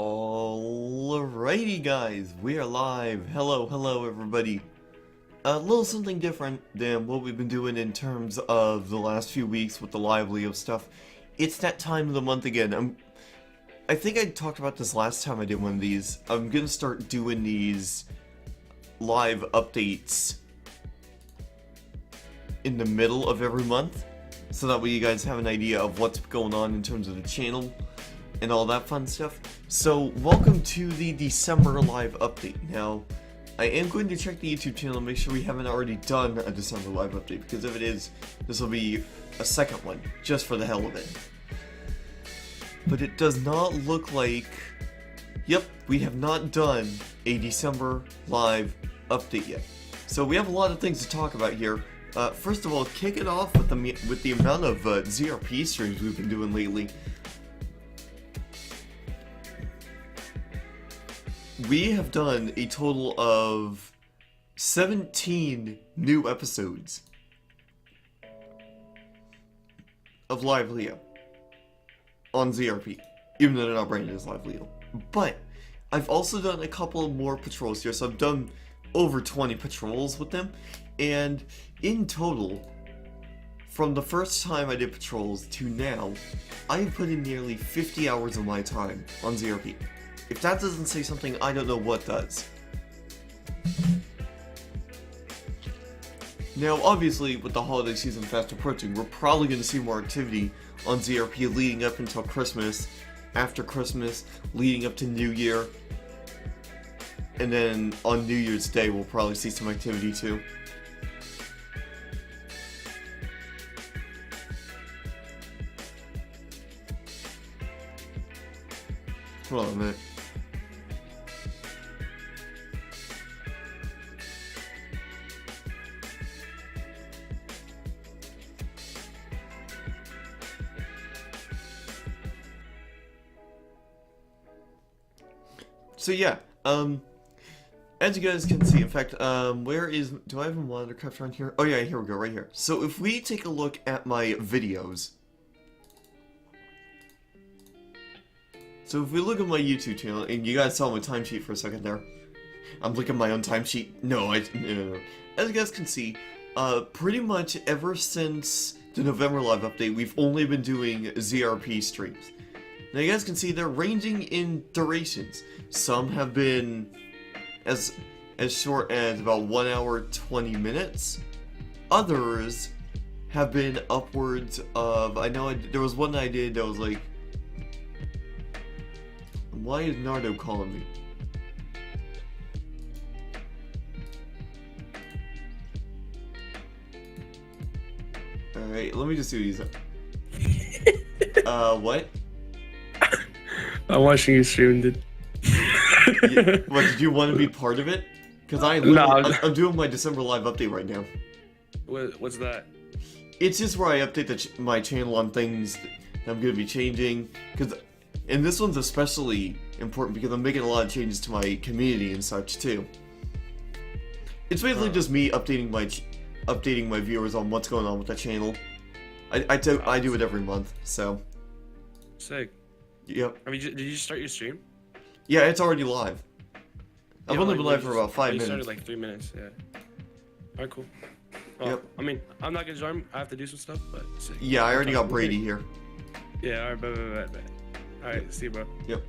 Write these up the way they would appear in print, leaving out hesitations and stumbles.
Alrighty guys, we are live. Hello everybody. A little something different than what we've been doing in terms of the last few weeks with the live Leo stuff. It's that time of the month again. I think I talked about this last time I did one of these. I'm gonna start doing these live updates in the middle of every month, so that way you guys have an idea of what's going on in terms of the channel and all that fun stuff. So, welcome to the December live update. Now, I am going to check the YouTube channel and make sure we haven't already done a December live update, because if it is, this will be a second one, just for the hell of it. But it does not look like... Yep, we have not done a December live update yet. So we have a lot of things to talk about here. First of all, kick it off with the amount of ZRP streams we've been doing lately. We have done a total of 17 new episodes of Live Leo on ZRP, even though they're not branded as Live Leo. But I've also done a couple more patrols here, so I've done over 20 patrols with them, and in total, from the first time I did patrols to now, I've put in nearly 50 hours of my time on ZRP. If that doesn't say something, I don't know what does. Now, obviously, with the holiday season fast approaching, we're probably going to see more activity on ZRP leading up until Christmas, after Christmas, leading up to New Year, and then on New Year's Day we'll probably see some activity too. Hold on a minute. So yeah, as you guys can see, in fact, where is, do I have a monitor capture on here? Oh yeah, here we go, right here. So if we take a look at my videos, so if we look at my YouTube channel, and you guys saw my timesheet for a second there, I'm looking at my own timesheet. No. As you guys can see, pretty much ever since the November live update, we've only been doing ZRP streams. Now you guys can see they're ranging in durations. Some have been as short as about 1 hour 20 minutes. Others have been upwards of, there was one that I did that was like, why is Nardo calling me? Alright, let me just see what he's what? I'm watching you stream, dude. What, did you want to be part of it? Because I'm doing my December live update right now. What's that? It's just where I update my channel on things that I'm going to be changing. And this one's especially important because I'm making a lot of changes to my community and such too. It's basically just me updating my viewers on what's going on with the channel. I do it every month, so. Sick. Yep. I mean, did you start your stream? Yeah, it's already live. I've only been live for about 5 minutes. You started like 3 minutes, yeah. Alright, cool. Well, yep. I mean, I'm not gonna join. I have to do some stuff, but sick. Yeah, I already got Brady here. Yeah, alright, bet. Alright, see you, bro. Yep.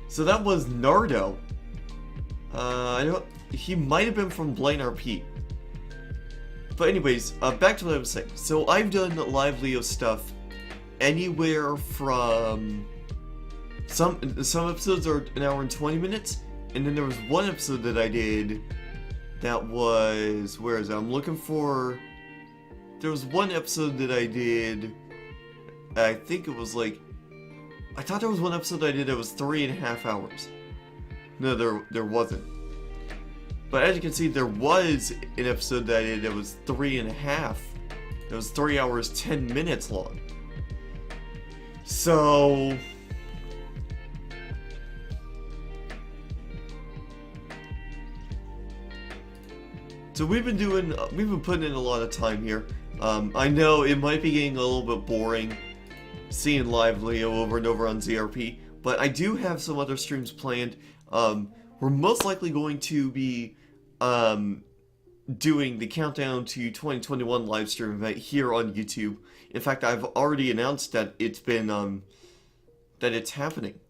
So that was Nardo. He might have been from Blaine RP. But anyways, back to what I was saying. So I've done live Leo stuff anywhere from some episodes are 1 hour and 20 minutes, and then there was one episode that I did that was, where is it? I'm looking for, there was one episode that I did, I think it was like, I thought there was one episode that I did that was 3.5 hours. No, there wasn't. But as you can see, there was an episode that I did that was 3.5. It was 3 hours 10 minutes long. So we've been putting in a lot of time here. I know it might be getting a little bit boring seeing live Leo over and over on ZRP, but I do have some other streams planned. We're most likely going to be doing the Countdown to 2021 live stream event here on YouTube. In fact, I've already announced that it's been that it's happening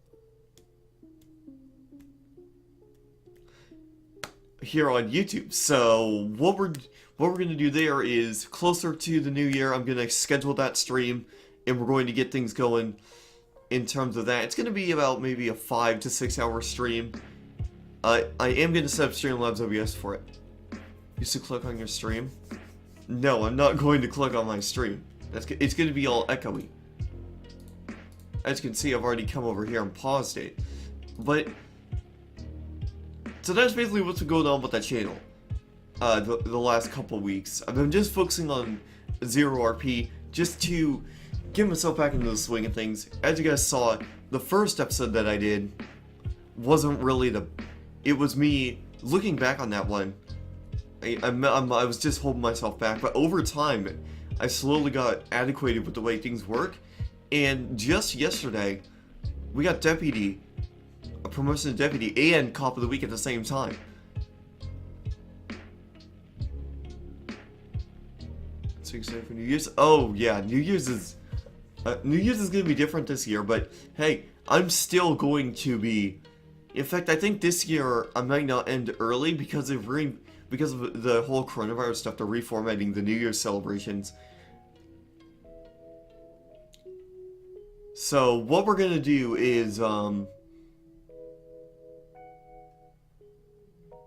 here on YouTube. So what we're gonna do there is, closer to the new year, I'm gonna schedule that stream, and we're going to get things going in terms of that. It's gonna be about maybe a 5 to 6 hour stream. I am gonna set up Streamlabs OBS for it. Used to click on your stream? No, I'm not going to click on my stream. It's gonna be all echoey. As you can see, I've already come over here and paused it. But so that's basically what's been going on with that channel. The last couple weeks, I've been just focusing on Zero RP, just to get myself back into the swing of things. As you guys saw, the first episode that I did wasn't really it was me looking back on that one. I was just holding myself back, but over time, I slowly got adequated with the way things work. And just yesterday, we got a promotion to deputy, and cop of the week at the same time. So excited for New Year's? Oh yeah, New Year's is gonna be different this year. But hey, I'm still going to be. In fact, I think this year I might not end early because of the whole coronavirus stuff. They're reformatting the New Year's celebrations. So what we're gonna do is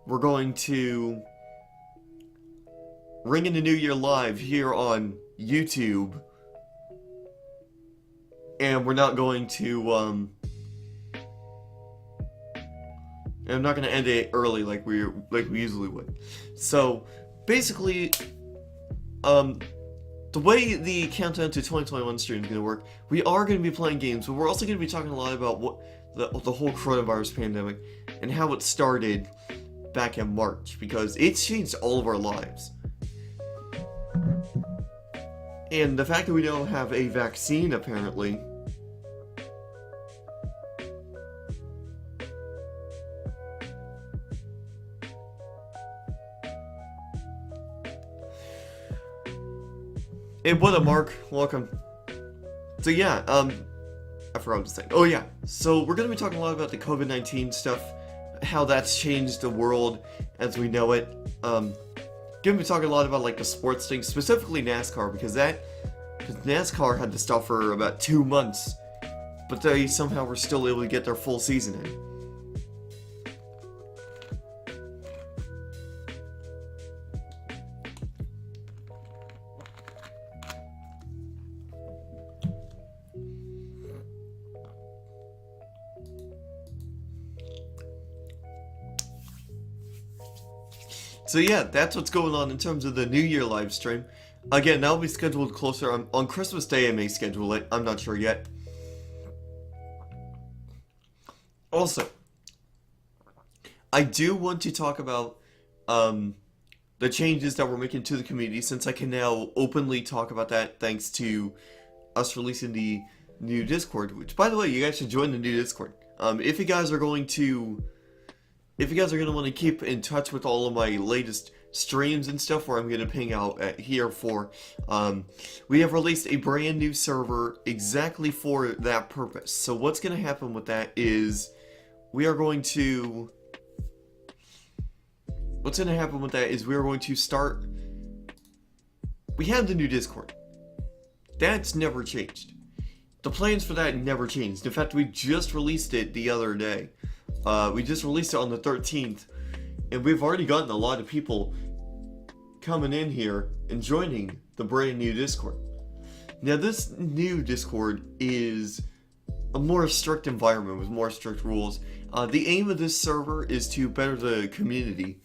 we're going to ring in the New Year live here on YouTube, and we're not going to and I'm not going to end it early like we usually would. So basically, the way the Countdown to 2021 stream is going to work, we are going to be playing games, but we're also going to be talking a lot about what the whole coronavirus pandemic and how it started back in March, because it's changed all of our lives. And the fact that we don't have a vaccine, apparently, hey, what up, Mark? Welcome. So yeah, I forgot what to say. Oh yeah, so we're gonna be talking a lot about the COVID-19 stuff, how that's changed the world as we know it. Gonna be talking a lot about like the sports thing, specifically NASCAR, because NASCAR had to stop for about 2 months, but they somehow were still able to get their full season in. So yeah, that's what's going on in terms of the New Year live stream. Again, that'll be scheduled closer. On Christmas Day I may schedule it. I'm not sure yet. Also, I do want to talk about the changes that we're making to the community, since I can now openly talk about that thanks to us releasing the new Discord, which, by the way, you guys should join the new Discord. If you guys are going to want to keep in touch with all of my latest streams and stuff, where I'm going to ping out here for, we have released a brand new server exactly for that purpose. So what's going to happen with that is we are going to start, we have the new Discord. That's never changed. The plans for that never changed. In fact, we just released it the other day. We just released it on the 13th, and we've already gotten a lot of people coming in here and joining the brand new Discord. Now, this new Discord is a more strict environment with more strict rules. The aim of this server is to better the community.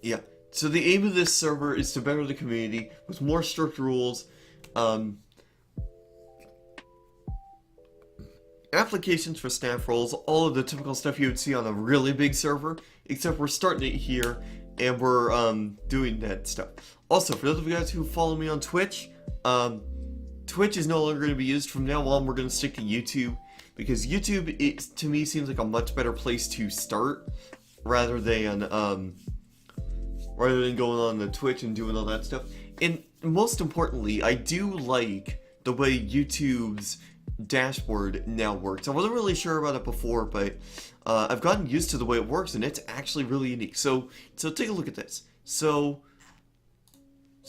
Yeah, so the aim of this server is to better the community with more strict rules. Applications for staff roles, all of the typical stuff you would see on a really big server, except we're starting it here, and we're doing that stuff. Also, for those of you guys who follow me on Twitch, Twitch is no longer going to be used. From now on, we're going to stick to YouTube, because YouTube, to me, seems like a much better place to start, rather than going on the Twitch and doing all that stuff. And most importantly, I do like the way YouTube's dashboard now works. I wasn't really sure about it before, but I've gotten used to the way it works, and it's actually really unique. So take a look at this. So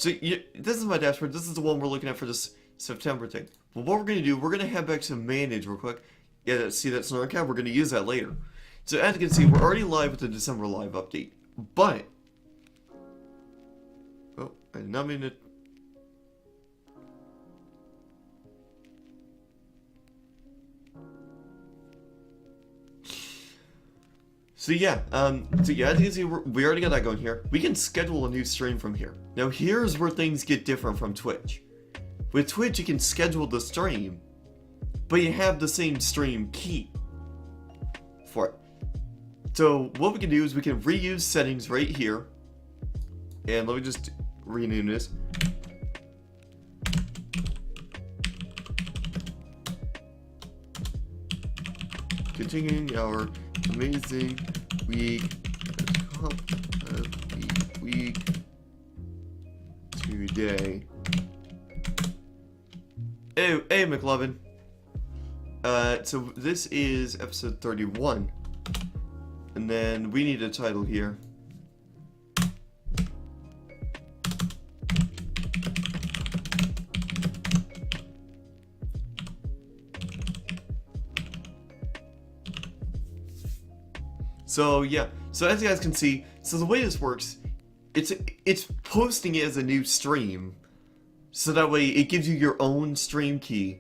this is my dashboard. This is the one we're looking at for this September thing. But what we're going to do, we're going to head back to manage real quick. Yeah, see that Snark Cap? We're going to use that later. So as you can see, we're already live with the December live update. But, oh, I did not mean to. So yeah, as you can see, we already got that going here. We can schedule a new stream from here. Now here's where things get different from Twitch. With Twitch, you can schedule the stream, but you have the same stream key for it. So what we can do is we can reuse settings right here. And let me just rename this. Continuing our amazing week, top of the week today. Hey McLovin. So this is episode 31. And then we need a title here. So yeah, so as you guys can see, so the way this works, it's posting it as a new stream, so that way it gives you your own stream key,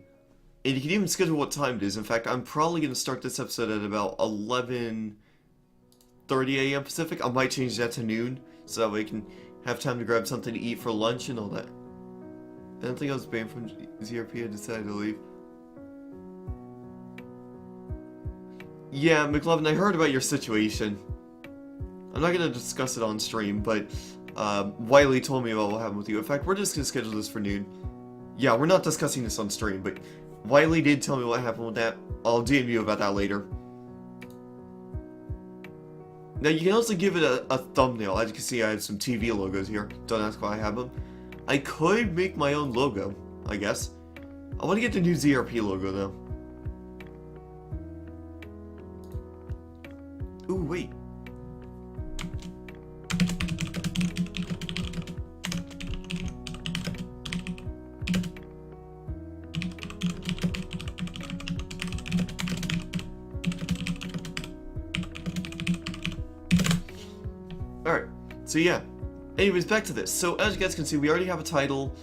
and you can even schedule what time it is. In fact, I'm probably going to start this episode at about 11:30 a.m. Pacific. I might change that to noon, so that way I can have time to grab something to eat for lunch and all that. I don't think I was banned from ZRP, I decided to leave. Yeah, McLovin, I heard about your situation. I'm not going to discuss it on stream, but Wiley told me about what happened with you. In fact, we're just going to schedule this for noon. Yeah, we're not discussing this on stream, but Wiley did tell me what happened with that. I'll DM you about that later. Now, you can also give it a thumbnail. As you can see, I have some TV logos here. Don't ask why I have them. I could make my own logo, I guess. I want to get the new ZRP logo, though. Ooh, wait. Alright, so yeah. Anyways, back to this. So as you guys can see, we already have a title.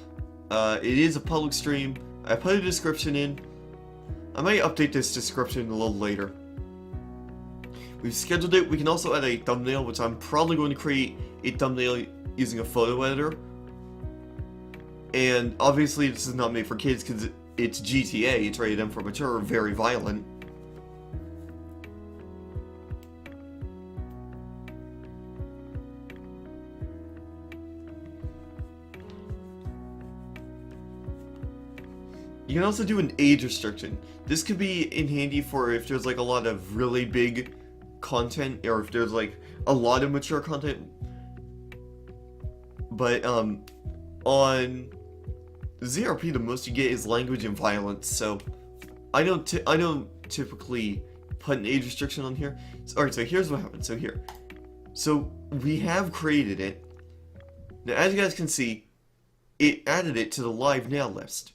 It is a public stream. I put a description in. I might update this description a little later. We've scheduled it. We can also add a thumbnail, which I'm probably going to create a thumbnail using a photo editor. And obviously this is not made for kids because it's GTA, it's rated M for mature, very violent. You can also do an age restriction. This could be in handy for if there's like a lot of really big content, or if there's like a lot of mature content. But on ZRP, the most you get is language and violence. So I don't typically put an age restriction on here. Alright, so here's what happened. So we have created it. Now, as you guys can see, it added it to the live now list.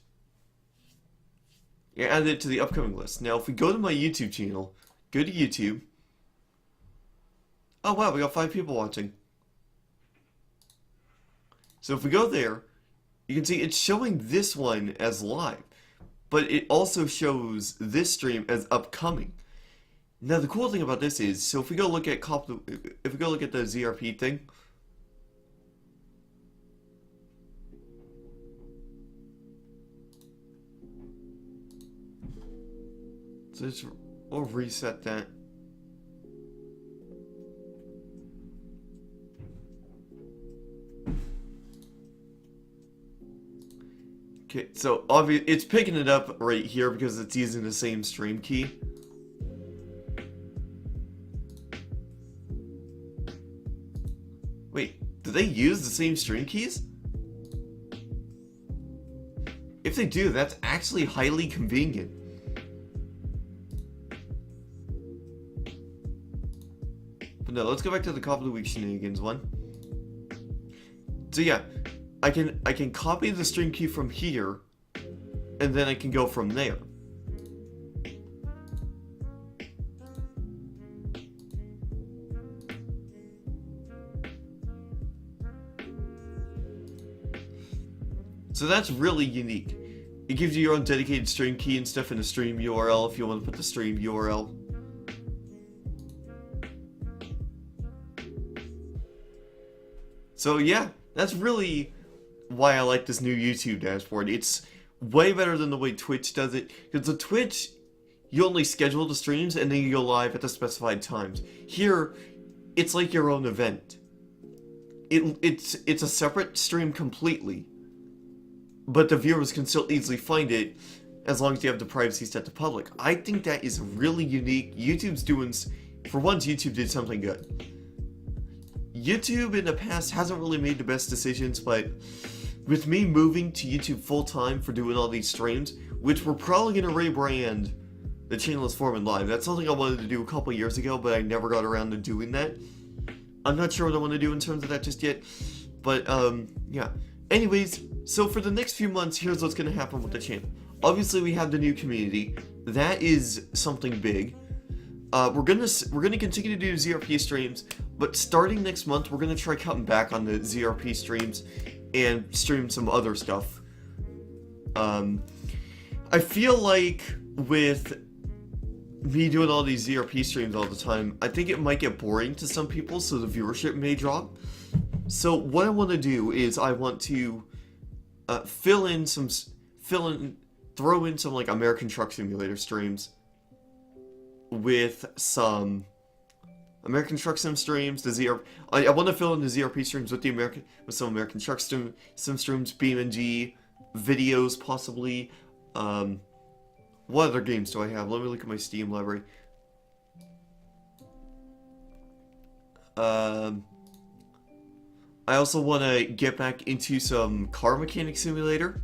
It added it to the upcoming list. Now, if we go to my YouTube channel, go to YouTube. Oh wow, we got 5 people watching. So if we go there, you can see it's showing this one as live, but it also shows this stream as upcoming. Now the cool thing about this is, so if we go look at the ZRP thing, so we'll reset that. Okay, so it's picking it up right here because it's using the same stream key. Wait, do they use the same stream keys? If they do, that's actually highly convenient. But no, let's go back to the copy of the week shenanigans one. So yeah, I can copy the stream key from here, and then I can go from there. So that's really unique. It gives you your own dedicated stream key and stuff in the stream URL if you want to put the stream URL. So yeah, that's really why I like this new YouTube dashboard. It's way better than the way Twitch does it. Because the Twitch, you only schedule the streams and then you go live at the specified times. Here, it's like your own event. It's a separate stream completely. But the viewers can still easily find it as long as you have the privacy set to public. I think that is really unique. YouTube's doing... For once, YouTube did something good. YouTube in the past hasn't really made the best decisions, but with me moving to YouTube full-time for doing all these streams, which we're probably going to rebrand the channel as Foreman Live. That's something I wanted to do a couple years ago, but I never got around to doing that. I'm not sure what I want to do in terms of that just yet, but yeah. Anyways, so for the next few months, here's what's going to happen with the channel. Obviously, we have the new community. That is something big. We're gonna continue to do ZRP streams, but starting next month, we're gonna try cutting back on the ZRP streams and stream some other stuff. I feel like with me doing all these ZRP streams all the time, I think it might get boring to some people, so the viewership may drop. So what I want to do is I want to throw in some like American Truck Simulator streams with some American Truck Sim streams. I want to fill in the ZRP streams with some American Truck Sim streams, BeamNG videos possibly. What other games do I have? Let me look at my Steam library. I also want to get back into some Car Mechanic Simulator.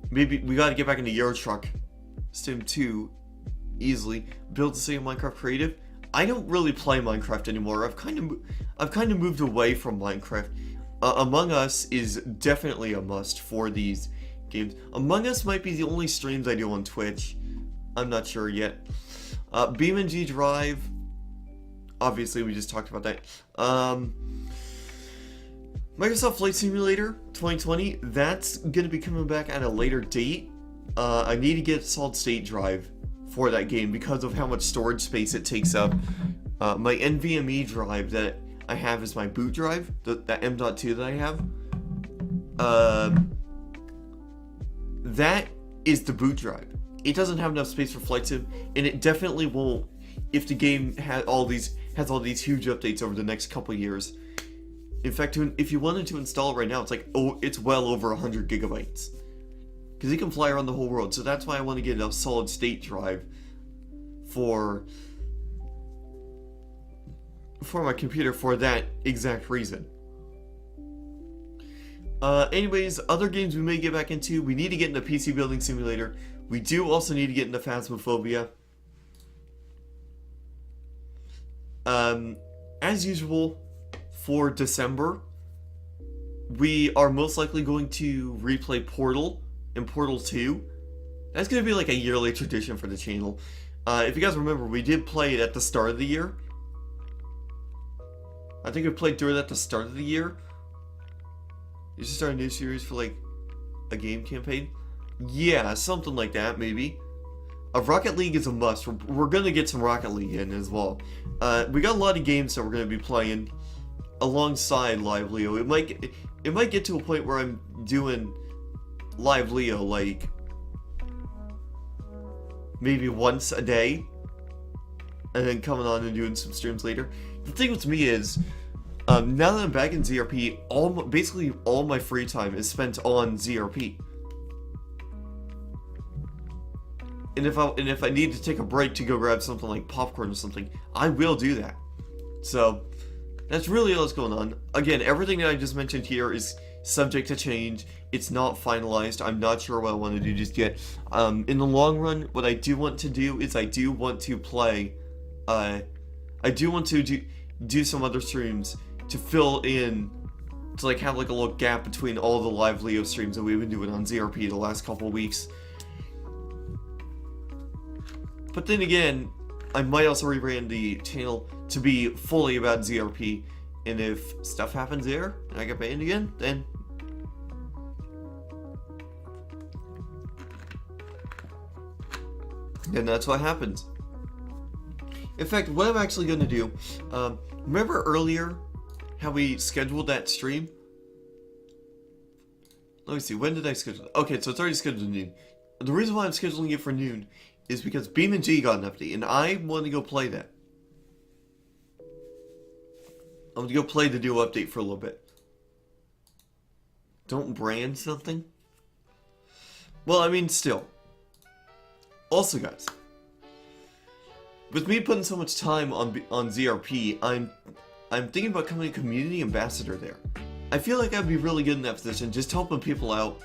Maybe we got to get back into Euro Truck Sim 2 easily. Build the same Minecraft Creative. I don't really play Minecraft anymore. I've kind of moved away from Minecraft. Among Us is definitely a must for these games. Among Us might be the only streams I do on Twitch. I'm not sure yet. BeamNG Drive. Obviously, we just talked about that. Microsoft Flight Simulator 2020, that's going to be coming back at a later date. I need to get a solid state drive for that game because of how much storage space it takes up. My NVMe drive that I have is my boot drive, that M.2 that I have. That is the boot drive. It doesn't have enough space for Flight Sim, and it definitely won't if the game has all these huge updates over the next couple years. In fact, if you wanted to install it right now, it's well over 100 gigabytes. Because it can fly around the whole world. So that's why I want to get a solid state drive for my computer for that exact reason. Anyways, other games we may get back into. We need to get into PC Building Simulator. We do also need to get into Phasmophobia. As usual, for December, we are most likely going to replay Portal and Portal 2. That's going to be like a yearly tradition for the channel. If you guys remember, we did play it at the start of the year. I think we played through it at the start of the year. You should start a new series for like a game campaign. Yeah, something like that, maybe. Rocket League is a must. We're going to get some Rocket League in as well. We got a lot of games that we're going to be playing alongside Live Leo. It might get to a point where I'm doing Live Leo like maybe once a day, and then coming on and doing some streams later. The thing with me is, Now that I'm back in ZRP, basically all my free time is spent on ZRP. And if I need to take a break to go grab something like popcorn or something, I will do that. So that's really all that's going on. Again, everything that I just mentioned here is subject to change. It's not finalized. I'm not sure what I want to do just yet. In the long run, what I do want to do is I do want to play. I do want to do some other streams to fill in, to like have like a little gap between all the live Leo streams that we've been doing on ZRP the last couple of weeks. But then again, I might also rebrand the channel to be fully about ZRP, and if stuff happens there and I get banned again, then that's what happens. In fact, what I'm actually going to do, remember earlier how we scheduled that stream? Let me see, when did I schedule it? Okay, so it's already scheduled at noon. The reason why I'm scheduling it for noon is because BeamNG got an update, and I want to go play that. I'm going to go play the new update for a little bit. Don't brand something? Well, I mean, still. Also, guys, with me putting so much time on ZRP, I'm thinking about becoming a community ambassador there. I feel like I'd be really good in that position, just helping people out.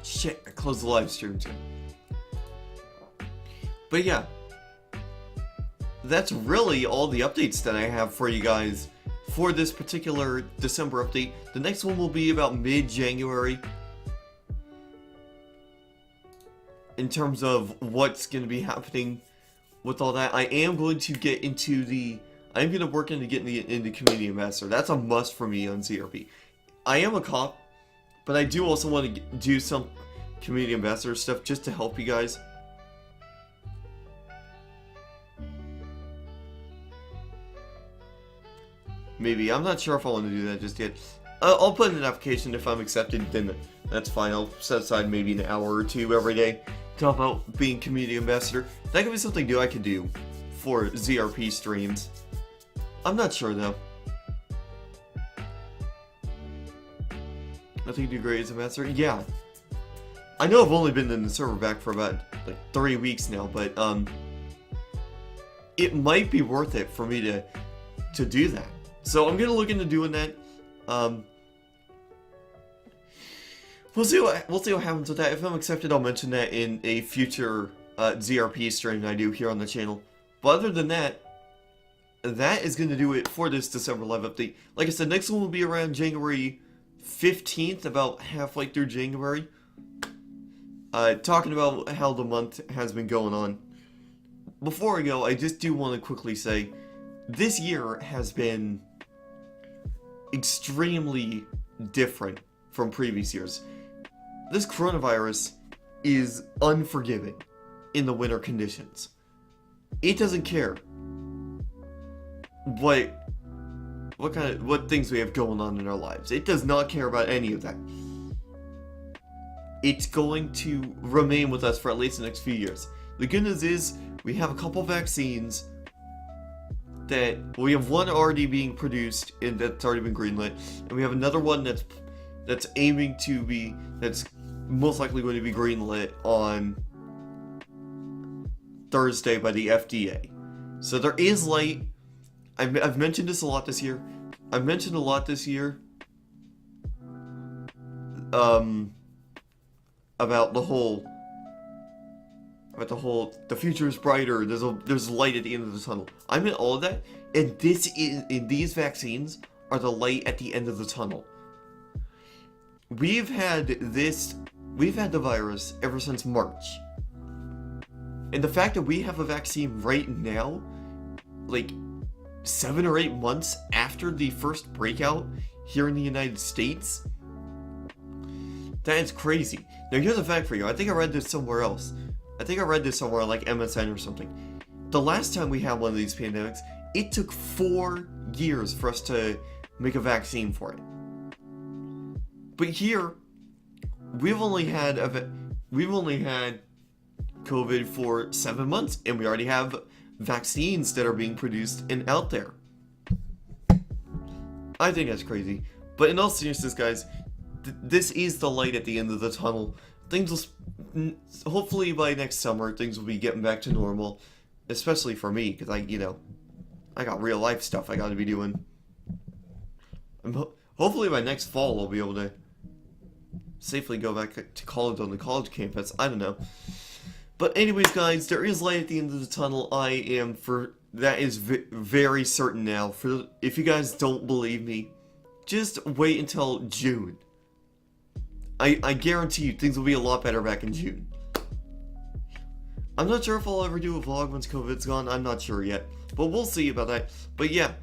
Shit, I closed the live stream too. But yeah, that's really all the updates that I have for you guys for this particular December update. The next one will be about mid-January in terms of what's going to be happening with all that. I am going to get into I'm going to work into getting into community ambassador. That's a must for me on ZRP. I am a cop, but I do also want to do some community ambassador stuff just to help you guys. Maybe. I'm not sure if I want to do that just yet. I'll put in an application. If I'm accepted, then that's fine. I'll set aside maybe an hour or two every day to help out being community ambassador. That could be something new I could do for ZRP streams. I'm not sure though. I think you do great as ambassador. Yeah. I know I've only been in the server back for about like 3 weeks now, but it might be worth it for me to do that. So I'm gonna look into doing that. We'll see what happens with that. If I'm accepted, I'll mention that in a future ZRP stream I do here on the channel. But other than that, that is gonna do it for this December live update. Like I said, next one will be around January 15th, about halfway through January. Talking about how the month has been going on. Before I go, I just do want to quickly say, this year has been extremely different from previous years. This coronavirus is unforgiving in the winter conditions. It doesn't care what things we have going on in our lives. It does not care about any of that. It's going to remain with us for at least the next few years. The good news is we have a couple vaccines that we have one already being produced and that's already been greenlit, and we have another one that's most likely going to be greenlit on Thursday by the FDA. So there is light. I've mentioned this a lot this year. I've mentioned a lot this year about the future is brighter. There's light at the end of the tunnel. I meant all of that, and these vaccines are the light at the end of the tunnel. We've had the virus ever since March, and the fact that we have a vaccine right now, like 7 or 8 months after the first breakout here in the United States, that is crazy. Now here's a fact for you. I think I read this somewhere else. I think I read this somewhere like MSN or something. The last time we had one of these pandemics, it took 4 years for us to make a vaccine for it. But here, we've only had we've only had COVID for 7 months, and we already have vaccines that are being produced and out there. I think that's crazy. But in all seriousness, guys, this is the light at the end of the tunnel. Things will, hopefully by next summer, things will be getting back to normal. Especially for me, because I got real life stuff I gotta be doing. Hopefully by next fall, I'll be able to safely go back to college on the college campus. I don't know. But anyways, guys, there is light at the end of the tunnel. That is very certain now. If you guys don't believe me, just wait until June. I guarantee you things will be a lot better back in June. I'm not sure if I'll ever do a vlog once COVID's gone. I'm not sure yet, but we'll see about that. But yeah,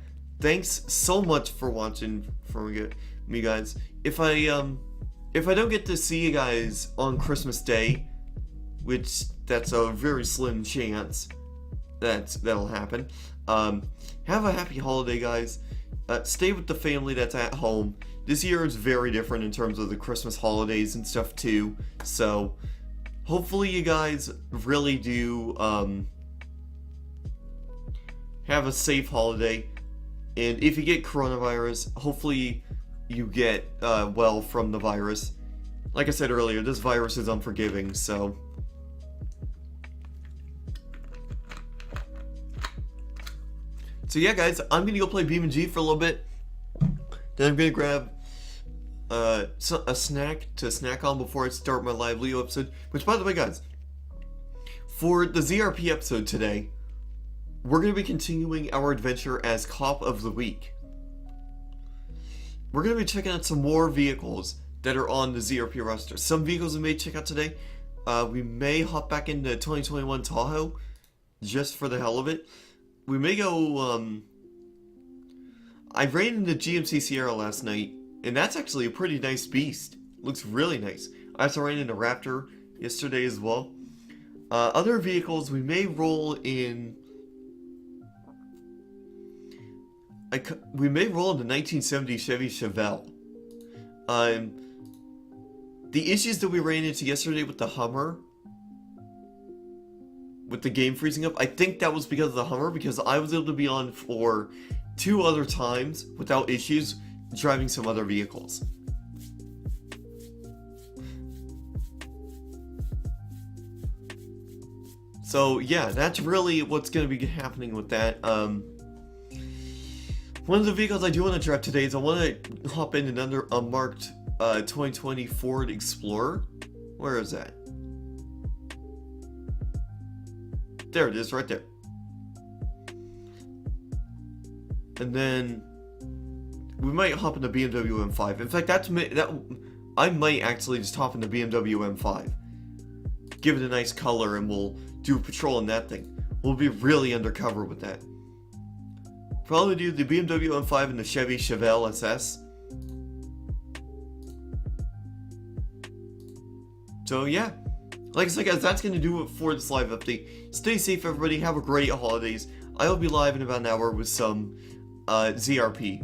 thanks so much for watching from me, guys. If I don't get to see you guys on Christmas Day, which that's a very slim chance that'll happen. Have a happy holiday, guys. Stay with the family that's at home. This year is very different in terms of the Christmas holidays and stuff too. So hopefully you guys really do have a safe holiday. And if you get coronavirus, hopefully you get well from the virus. Like I said earlier, this virus is unforgiving, so yeah, guys, I'm gonna go play BeamNG for a little bit. Then I'm gonna grab a snack to snack on before I start my live Leo episode. Which, by the way, guys, for the ZRP episode today, we're gonna be continuing our adventure as Cop of the Week. We're gonna be checking out some more vehicles that are on the ZRP roster. Some vehicles we may check out today. We may hop back into 2021 Tahoe just for the hell of it. We may go, I ran into GMC Sierra last night, and that's actually a pretty nice beast. Looks really nice. I also ran into Raptor yesterday as well. Other vehicles, we may roll in, we may roll in the 1970 Chevy Chevelle. The issues that we ran into yesterday with the Hummer, with the game freezing up, I think that was because of the Hummer, because I was able to be on for 2 other times without issues driving some other vehicles. So yeah, that's really what's going to be happening with that. One of the vehicles I do want to drive today is I want to hop in another unmarked 2020 Ford Explorer. Where is that? There it is, right there. And then we might hop into BMW M5. In fact, I might actually just hop into BMW M5. Give it a nice color and we'll do a patrol in that thing. We'll be really undercover with that. Probably do the BMW M5 and the Chevy Chevelle SS. So yeah. Like I said, guys, that's going to do it for this live update. Stay safe, everybody. Have a great holidays. I'll be live in about an hour with some ZRP.